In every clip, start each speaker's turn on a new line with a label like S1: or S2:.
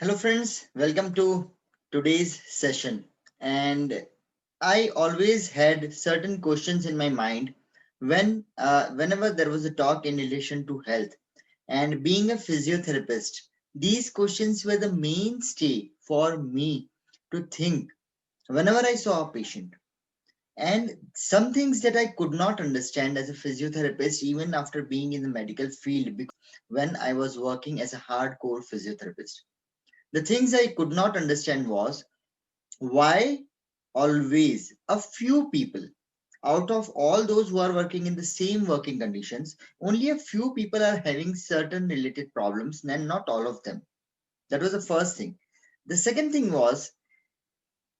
S1: Hello, friends. Welcome to today's session. And I always had certain questions in my mind whenever there was a talk in relation to health. And being a physiotherapist, these questions were the mainstay for me to think whenever I saw a patient. And some things that I could not understand as a physiotherapist, even after being in the medical field, because when I was working as a hardcore physiotherapist. The things I could not understand was why always a few people out of all those who are working in the same working conditions, only a few people are having certain related problems and not all of them. That was the first thing. The second thing was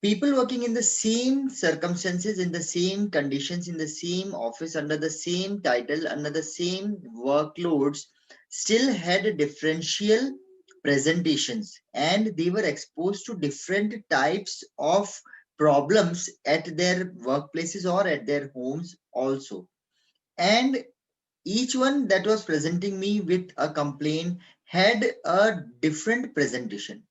S1: people working in the same circumstances, in the same conditions, in the same office, under the same title, under the same workloads, still had differential presentations and they were exposed to different types of problems at their workplaces or at their homes also. And each one that was presenting me with a complaint had a different presentation,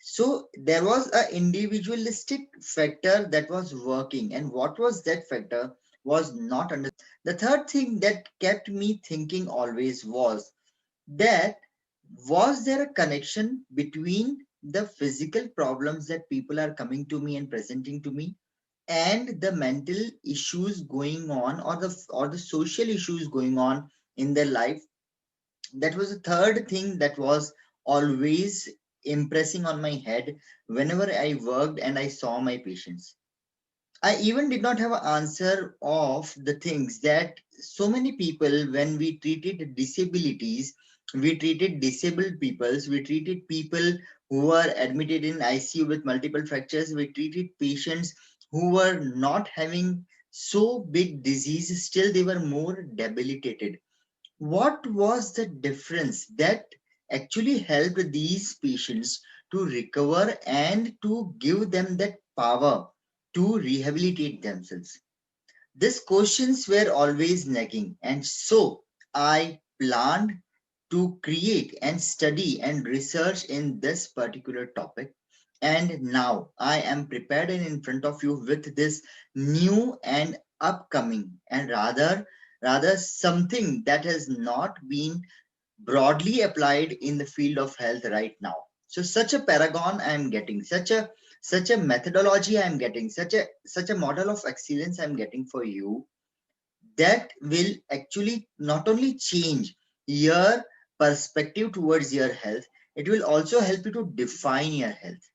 S1: so there was a individualistic factor that was working, and what was that factor was not under. The third thing that kept me thinking always that was there a connection between the physical problems that people are coming to me and presenting to me and the mental issues going on, or the social issues going on in their life. That was the third thing that was always impressing on my head whenever I worked and I saw my patients. I even did not have an answer of the things that so many people, when we treated disabilities, we treated disabled peoples, we treated people who were admitted in ICU with multiple fractures, we treated patients who were not having so big disease, still they were more debilitated. What was the difference that actually helped these patients to recover and to give them that power to rehabilitate themselves? These questions were always nagging, and so I planned to create and study and research in this particular topic. And now I am prepared and in front of you with this new and upcoming, and rather something that has not been broadly applied in the field of health right now. So such a paragon I am getting, such a methodology I am getting, such a model of excellence I am getting for you, that will actually not only change your perspective towards your health, it will also help you to define your health.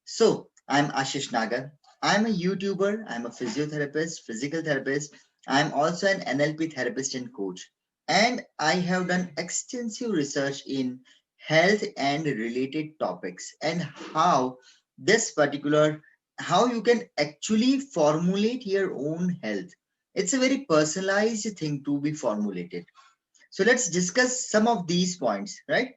S1: So, I'm Ashish Nagar. I'm a YouTuber, I'm a physiotherapist, physical therapist. I'm also an NLP therapist and coach. And I have done extensive research in health and related topics and this particular how you can actually formulate your own health. It's a very personalized thing to be formulated. So let's discuss some of these points, right?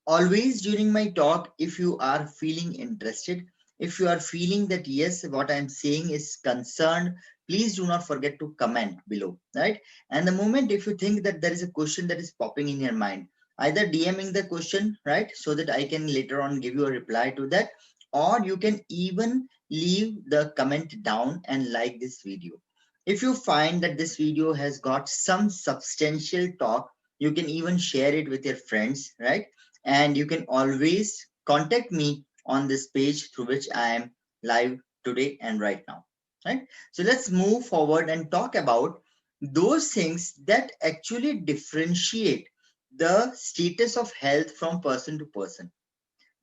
S1: Always during my talk, if you are feeling interested, if you are feeling that yes, what I'm saying is concerned, please do not forget to comment below, right? And the moment if you think that there is a question that is popping in your mind, either DMing the question, right, so that I can later on give you a reply to that, or you can even leave the comment down and like this video. If you find that this video has got some substantial talk, you can even share it with your friends, right? And you can always contact me on this page through which I am live today and right now, right? So let's move forward and talk about those things that actually differentiate the status of health from person to person.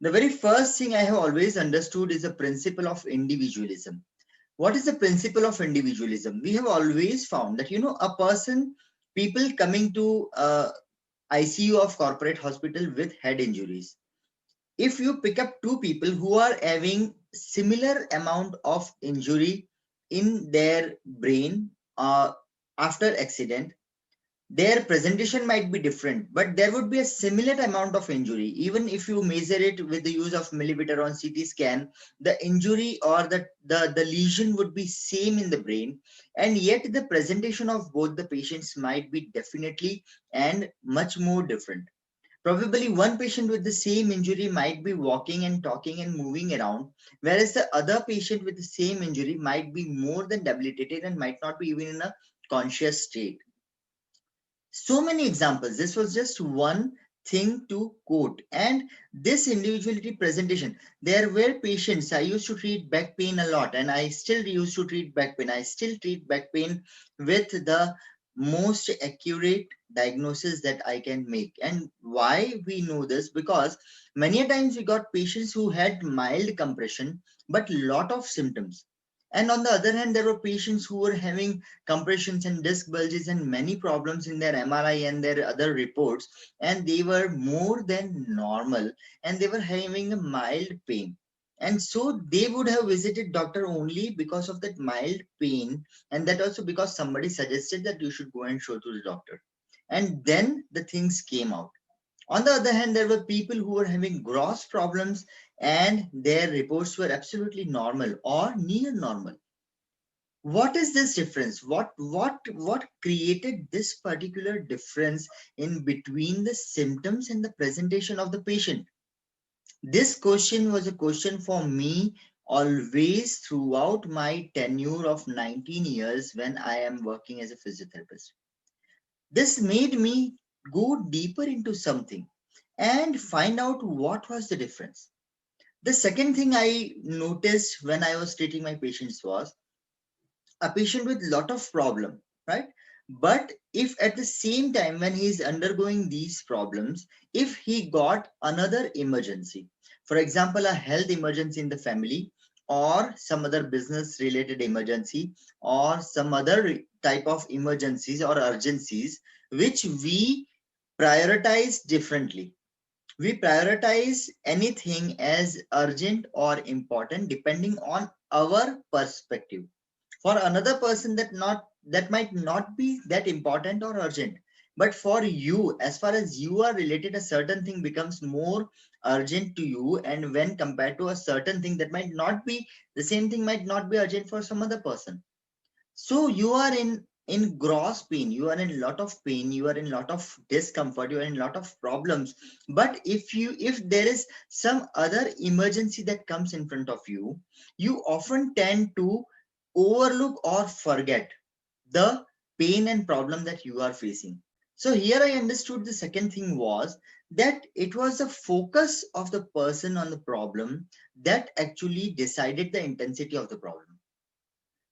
S1: The very first thing I have always understood is the principle of individualism. What is the principle of individualism? We have always found that, a person, people coming to ICU of corporate hospital with head injuries. If you pick up two people who are having similar amount of injury in their brain after accident, their presentation might be different, but there would be a similar amount of injury. Even if you measure it with the use of millimeter on CT scan, the injury or the lesion would be same in the brain, and yet the presentation of both the patients might be definitely and much more different. Probably one patient with the same injury might be walking and talking and moving around, whereas the other patient with the same injury might be more than debilitated and might not be even in a conscious state. So many examples. This was just one thing to quote. And this individuality presentation, there were patients. I used to treat back pain a lot, and I still used to treat back pain. I still treat back pain with the most accurate diagnosis that I can make. And why we know this? Because many a times we got patients who had mild compression, but lot of symptoms. And on the other hand, there were patients who were having compressions and disc bulges and many problems in their MRI and their other reports, and they were more than normal and they were having a mild pain. And so they would have visited doctor only because of that mild pain, and that also because somebody suggested that you should go and show to the doctor. And then the things came out. On the other hand, there were people who were having gross problems and their reports were absolutely normal or near normal. What is this difference? What created this particular difference in between the symptoms and the presentation of the patient? This question was a question for me always throughout my tenure of 19 years when I am working as a physiotherapist. This made me go deeper into something and find out what was the difference. The second thing I noticed when I was treating my patients was a patient with lot of problem, right? But if at the same time when he is undergoing these problems, if he got another emergency, for example a health emergency in the family, or some other business related emergency, or some other type of emergencies or urgencies which we prioritize differently, we prioritize anything as urgent or important depending on our perspective. For another person, that might not be that important or urgent, but for you, as far as you are related, a certain thing becomes more urgent to you, and when compared to a certain thing that might not be, the same thing might not be urgent for some other person. So you are in gross pain, you are in lot of pain, you are in lot of discomfort, you are in lot of problems. But if there is some other emergency that comes in front of you, you often tend to overlook or forget the pain and problem that you are facing. So here I understood the second thing was that it was the focus of the person on the problem that actually decided the intensity of the problem.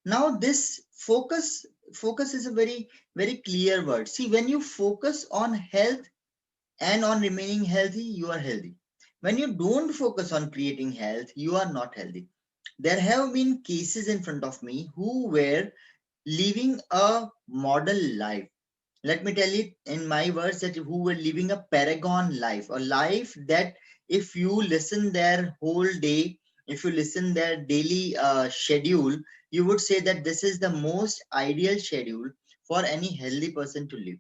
S1: Now this focus is a very clear word. See, when you focus on health and on remaining healthy, you are healthy. When you don't focus on creating health, you are not healthy. There have been cases in front of me who were living a model life. Let me tell it in my words, that who were living a paragon life, a life that if you listen their whole day, if you listen their daily schedule, you would say that this is the most ideal schedule for any healthy person to live.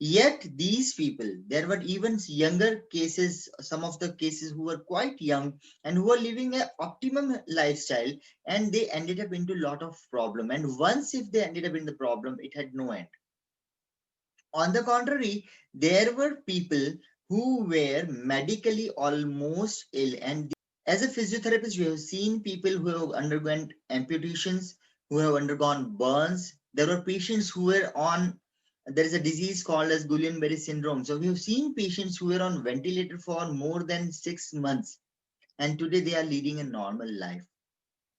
S1: Yet these people, there were even younger cases, some of the cases who were quite young and who were living an optimum lifestyle, and they ended up into a lot of problem. And once if they ended up in the problem, it had no end. On the contrary, there were people who were medically almost ill. And as a physiotherapist, we have seen people who have undergone amputations, who have undergone burns. There were patients who were on, there is a disease called as Guillain-Barré syndrome. So we have seen patients who were on ventilator for more than 6 months, and today they are leading a normal life.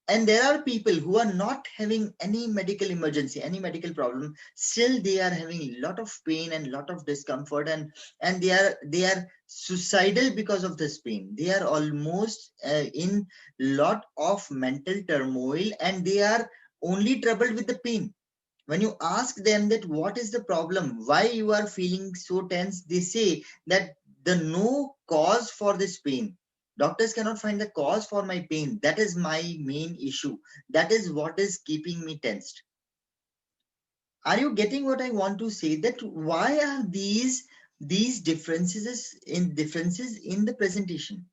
S1: And there are people who are not having any medical emergency, any medical problem, still they are having a lot of pain and lot of discomfort, and they are suicidal because of this pain. They are almost in lot of mental turmoil, and they are only troubled with the pain. When you ask them that what is the problem, why you are feeling so tense, they say that the no cause for this pain. Doctors cannot find the cause for my pain. That is my main issue. That is what is keeping me tensed. Are you getting what I want to say? That why are these differences in the presentation?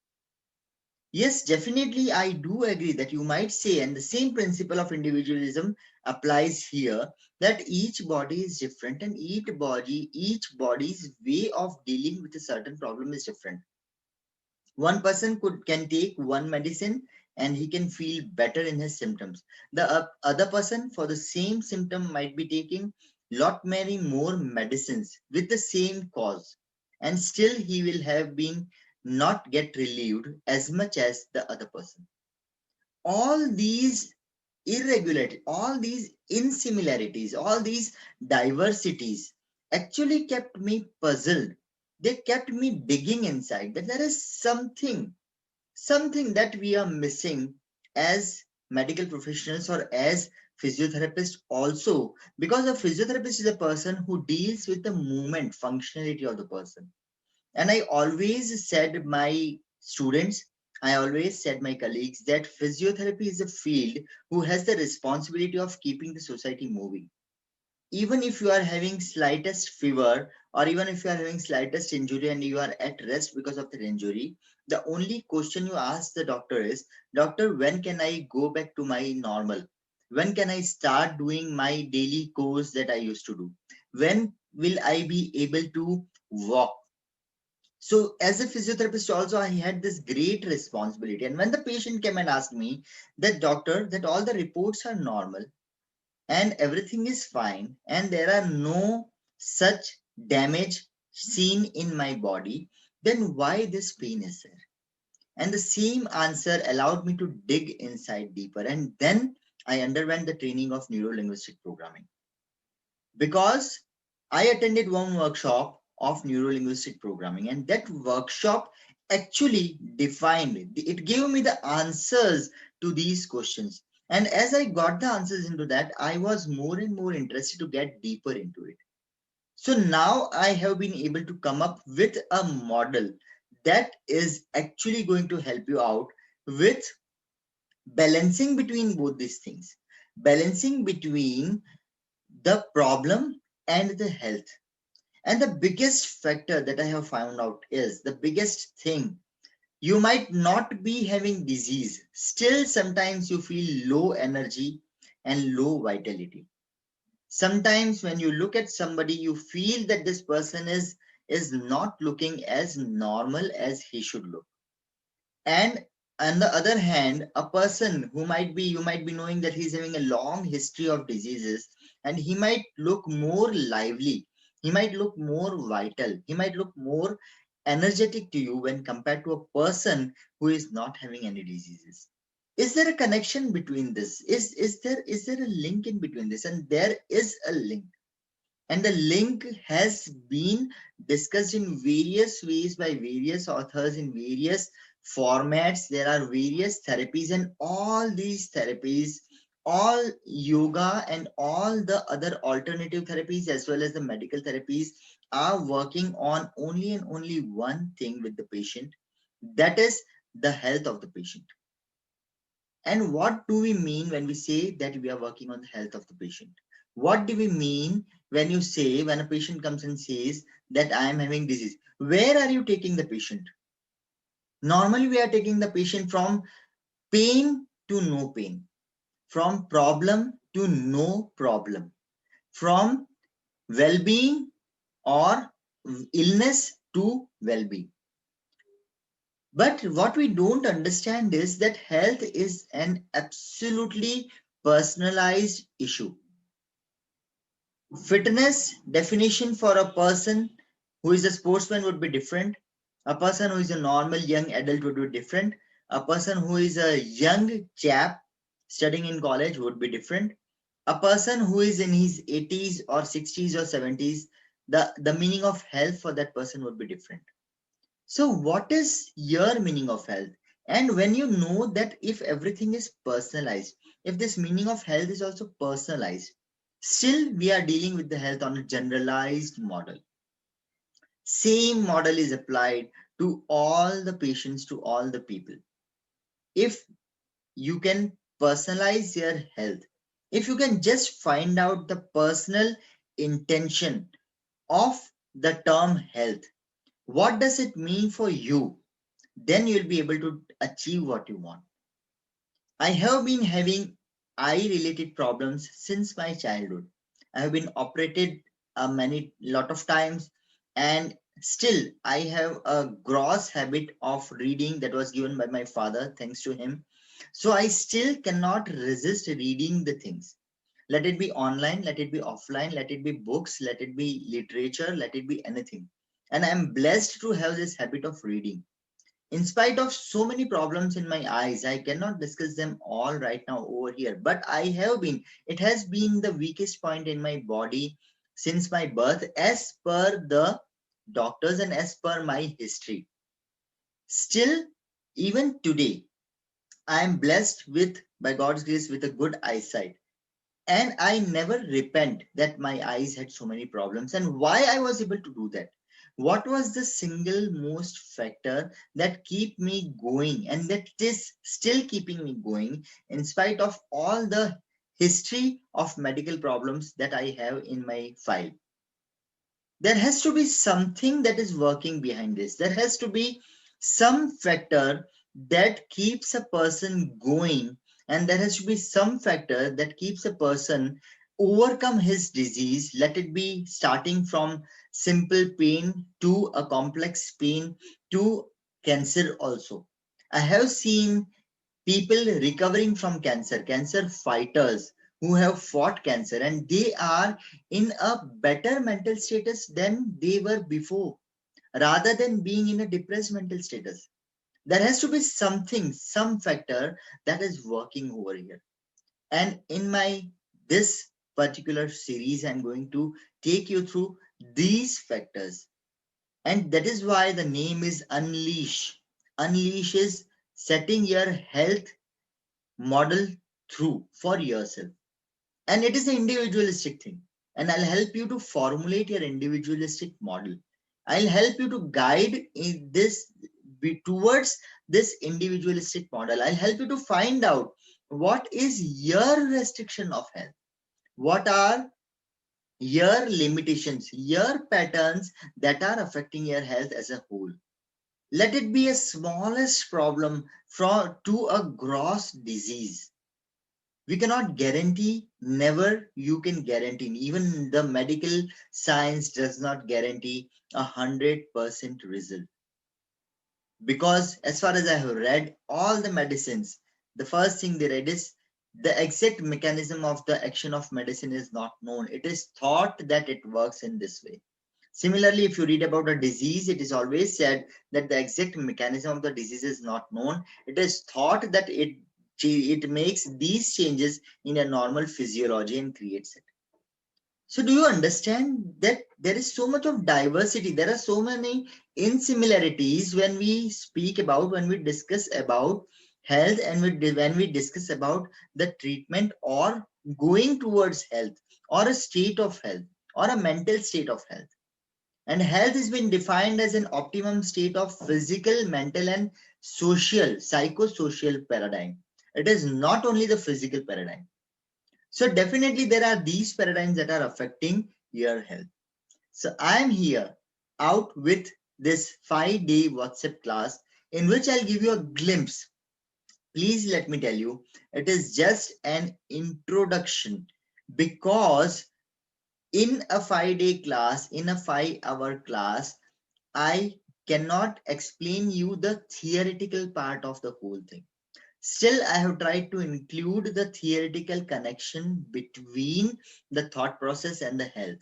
S1: Yes, definitely. I do agree that you might say, and the same principle of individualism applies here, that each body is different and each body's way of dealing with a certain problem is different. One person can take one medicine and he can feel better in his symptoms. The other person for the same symptom might be taking lot many more medicines with the same cause, and still he will have been not get relieved as much as the other person. All these irregularities, all these insimilarities, all these diversities actually kept me puzzled. They kept me digging inside that there is something that we are missing as medical professionals or as physiotherapists also, because a physiotherapist is a person who deals with the movement functionality of the person. And I always said my students, I always said my colleagues that physiotherapy is a field who has the responsibility of keeping the society moving. Even if you are having slightest fever, or even if you are having slightest injury and you are at rest because of the injury, the only question you ask the doctor is, doctor, when can I go back to my normal? When can I start doing my daily course that I used to do? When will I be able to walk? So as a physiotherapist also, I had this great responsibility. And when the patient came and asked me that, doctor, that all the reports are normal and everything is fine and there are no such damage seen in my body, then why this pain is there? And the same answer allowed me to dig inside deeper. And then I underwent the training of neuro-linguistic programming, because I attended one workshop of neuro-linguistic programming, and that workshop actually it gave me the answers to these questions. And as I got the answers into that, I was more and more interested to get deeper into it. So now I have been able to come up with a model that is actually going to help you out with balancing between both these things, balancing between the problem and the health. And the biggest factor that I have found out is the biggest thing. You might not be having disease, still sometimes you feel low energy and low vitality. Sometimes when you look at somebody, you feel that this person is not looking as normal as he should look. And on the other hand, a person who might be, you might be knowing that he's having a long history of diseases, and he might look more lively, he might look more vital, he might look more energetic to you when compared to a person who is not having any diseases. Is there a connection between this? Is there a link in between this? And there is a link. And the link has been discussed in various ways by various authors in various formats. There are various therapies, and all these therapies, all yoga and all the other alternative therapies as well as the medical therapies, are working on only and only one thing with the patient, that is the health of the patient. And what do we mean when we say that we are working on the health of the patient? What do we mean when you say, when a patient comes and says that I am having disease? Where are you taking the patient? Normally, we are taking the patient from pain to no pain, from problem to no problem, from well being or illness to well being. But what we don't understand is that health is an absolutely personalized issue. Fitness definition for a person who is a sportsman would be different. A person who is a normal young adult would be different. A person who is a young chap studying in college would be different. A person who is in his 80s or 60s or 70s, the meaning of health for that person would be different. So, what is your meaning of health? And when you know that if everything is personalized, if this meaning of health is also personalized, still we are dealing with the health on a generalized model. Same model is applied to all the patients, to all the people. If you can personalize your health, if you can just find out the personal intention of the term health, what does it mean for you? then you'll be able to achieve what you want. I have been having eye related problems since my childhood. I have been operated a many lot of times, and still I have a gross habit of reading that was given by my father, thanks to him. So I still cannot resist reading the things. Let it be online, let it be offline, let it be books, let it be literature, let it be anything. And I'm blessed to have this habit of reading. In spite of so many problems in my eyes, I cannot discuss them all right now over here, but it has been the weakest point in my body since my birth, as per the doctors and as per my history. Still, even today, I am blessed with, by God's grace, with a good eyesight. And I never repent that my eyes had so many problems and why I was able to do that. What was the single most factor that keep me going and that is still keeping me going in spite of all the history of medical problems that I have in my file? There has to be something that is working behind this. There has to be some factor that keeps a person going, and there has to be some factor that keeps a person overcome his disease. Let it be starting from simple pain to a complex pain to cancer also. I have seen people recovering from cancer, cancer fighters who have fought cancer, and they are in a better mental status than they were before, rather than being in a depressed mental status. There has to be something, some factor that is working over here. And in my this particular series, I'm going to take you through these factors. And that is why the name is Unleash. Unleash is setting your health model through for yourself. And it is an individualistic thing. And I'll help you to formulate your individualistic model. I'll help you to guide in this towards this individualistic model. I'll help you to find out what is your restriction of health. What are your limitations, your patterns that are affecting your health as a whole. Let it be a smallest problem from to a gross disease. We cannot guarantee, never you can guarantee. Even the medical science does not guarantee 100% result. Because as far as I have read, all the medicines, the first thing they read is the exact mechanism of the action of medicine is not known. It is thought that it works in this way. Similarly, if you read about a disease, it is always said that the exact mechanism of the disease is not known. It is thought that it makes these changes in a normal physiology and creates it. So do you understand that there is so much of diversity? There are so many insimilarities when we speak about, when we discuss about health and when we discuss about the treatment or going towards health or a state of health or a mental state of health. And health has been defined as an optimum state of physical, mental, and social, psychosocial paradigm. It is not only the physical paradigm. So definitely there are these paradigms that are affecting your health. So I am here out with this 5-day WhatsApp class in which I'll give you a glimpse. Please let me tell you, it is just an introduction, because in a 5-day class, in a 5-hour class, I cannot explain you the theoretical part of the whole thing. Still, I have tried to include the theoretical connection between the thought process and the health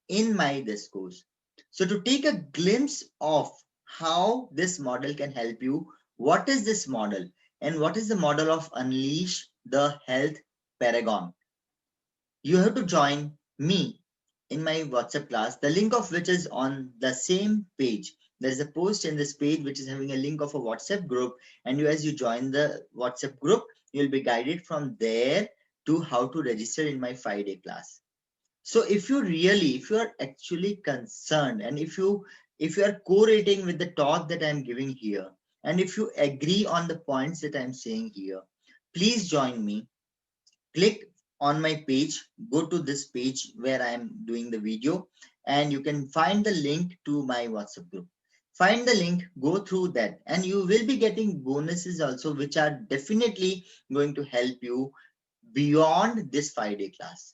S1: in my discourse. So to take a glimpse of how this model can help you, what is this model and what is the model of Unleash the Health Paragon? You have to join me in my WhatsApp class, the link of which is on the same page. There is a post in this page which is having a link of a WhatsApp group, and as you join the WhatsApp group, you'll be guided from there to how to register in my 5-day class. So if you are actually concerned, and if you are correlating with the talk that I'm giving here, and if you agree on the points that I'm saying here, please join me. Click on my page, go to this page where I am doing the video, and you can find the link to my WhatsApp group. Find the link, go through that, and you will be getting bonuses also, which are definitely going to help you beyond this 5-day class.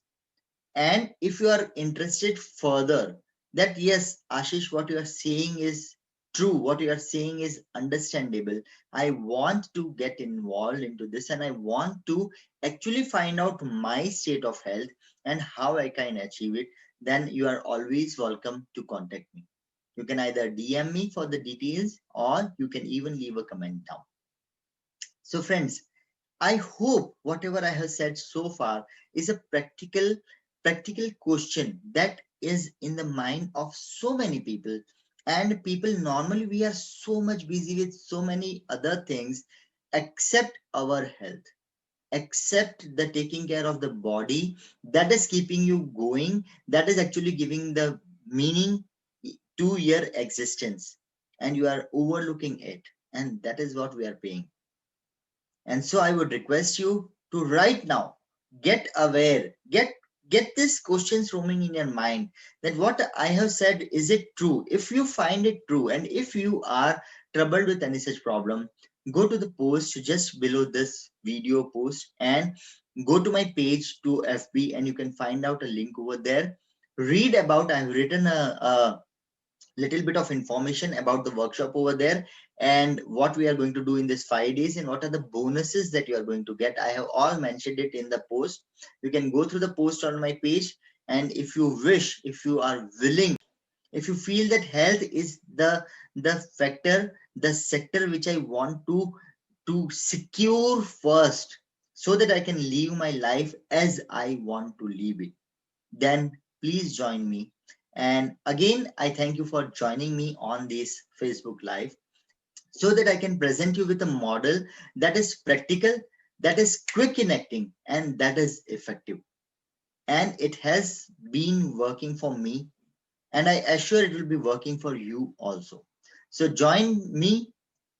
S1: And if you are interested further, that yes, Ashish, what you are saying is true, what you are saying is understandable. I want to get involved into this and I want to actually find out my state of health and how I can achieve it, then you are always welcome to contact me. You can either DM me for the details or you can even leave a comment down. So, friends, I hope whatever I have said so far is a practical question that is in the mind of so many people. And people normally we are so much busy with so many other things except our health, except the taking care of the body that is keeping you going, that is actually giving the meaning to your existence, and you are overlooking it, and that is what we are paying. And so I would request you to right now get aware, get these questions roaming in your mind, that what I have said, is it true? If you find it true, and if you are troubled with any such problem, go to the post just below this video post and go to my page to FB, and you can find out a link over there. Read about, I've written a little bit of information about the workshop over there, and what we are going to do in this 5 days, and what are the bonuses that you are going to get. I have all mentioned it in the post. You can go through the post on my page, and if you wish, if you are willing, if you feel that health is the factor, the sector which I want to secure first, so that I can live my life as I want to live it, then please join me. And again, I thank you for joining me on this Facebook Live, so that I can present you with a model that is practical, that is quick in acting, and that is effective. And it has been working for me, and I assure it will be working for you also. So join me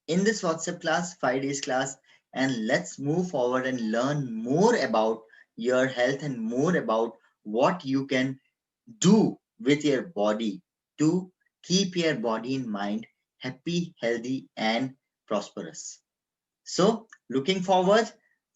S1: in this WhatsApp class, 5 days class, and let's move forward and learn more about your health and more about what you can do with your body to keep your body and mind happy, healthy, and prosperous. So, looking forward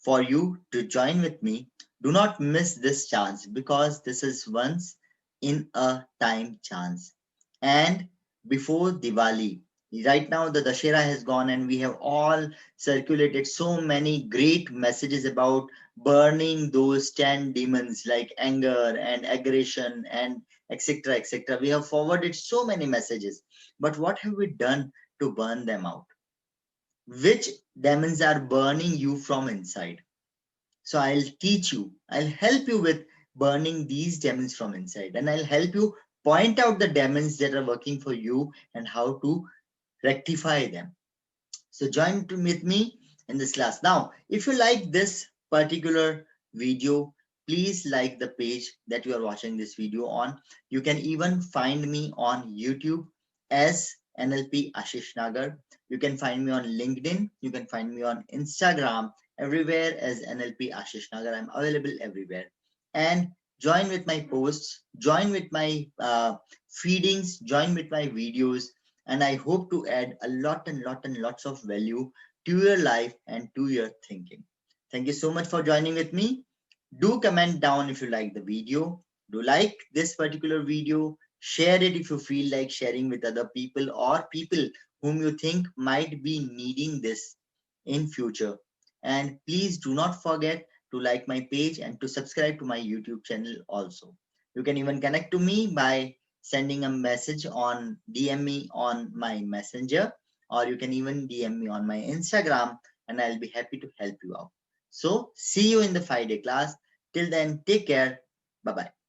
S1: for you to join with me. Do not miss this chance, because this is once in a time chance. And before Diwali, right now the Dashera has gone, and we have all circulated so many great messages about burning those 10 demons like anger and aggression and etc. etc. We have forwarded so many messages, but what have we done to burn them out? Which demons are burning you from inside? So I'll teach you, I'll help you with burning these demons from inside, and I'll help you point out the demons that are working for you and how to rectify them. So join with me in this class. Now, if you like this particular video, please like the page that you are watching this video on. You can even find me on YouTube as NLP Ashish Nagar. You can find me on LinkedIn. You can find me on Instagram, everywhere as NLP Ashish Nagar. I'm available everywhere. And join with my posts, join with my feedings, join with my videos, and I hope to add a lot and lots of value to your life and to your thinking. Thank you so much for joining with me. Do comment down if you like the video. Do like this particular video. Share it if you feel like sharing with other people or people whom you think might be needing this in future. And please do not forget to like my page and to subscribe to my YouTube channel also. You can even connect to me by sending a message on DM me on my messenger, or you can even DM me on my Instagram, and I'll be happy to help you out. So see you in the 5-day class. Till then, take care. Bye bye.